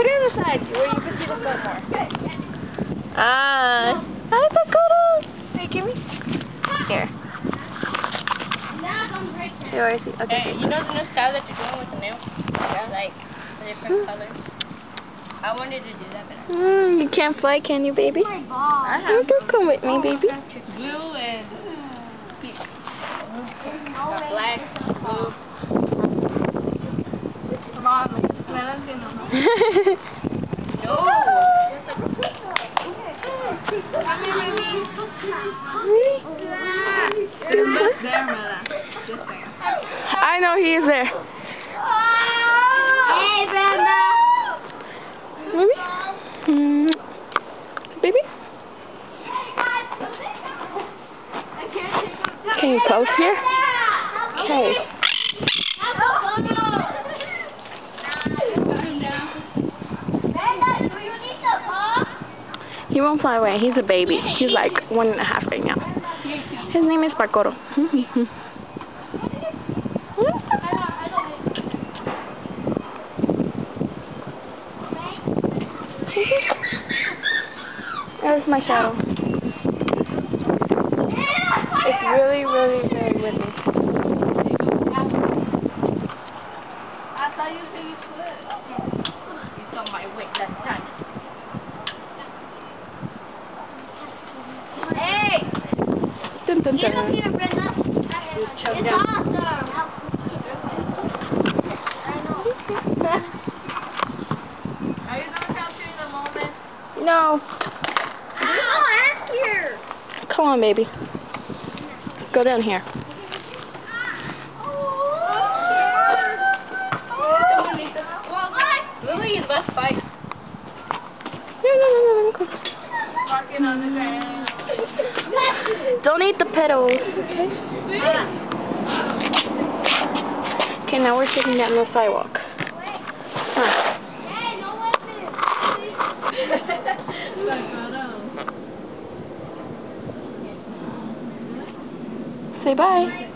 put it on the side where you can see the foot more. Hi, Dakota. Hey, give me. Here. Here, I see. Okay. Hey, you know the new style that you're doing with the nail? Yeah. Like, the different colors. I wanted to do that, but you can't fly, can you, baby? You can come with me, baby. blue and pink. Got black, blue. Come on, let's get them. No. Come here, baby. I know he is there. Hey, Brenda. Baby? Baby? Can you pose here? Okay. He won't fly away. He's a baby. He's like 1.5 right now. His name is Parrot. There's my shadow. It's really, really, really windy. I thought you said you could. You saw my weight that time. Hey! Dun, dun, dun. Here, Brenda. It's awesome. Are you going to capture the moment? No. I'm here. Come on, baby. Go down here. Lily is less fight. No. Walking on the ground. Don't eat the petals, okay? Okay, now we're sitting down on the sidewalk. Huh. Say bye.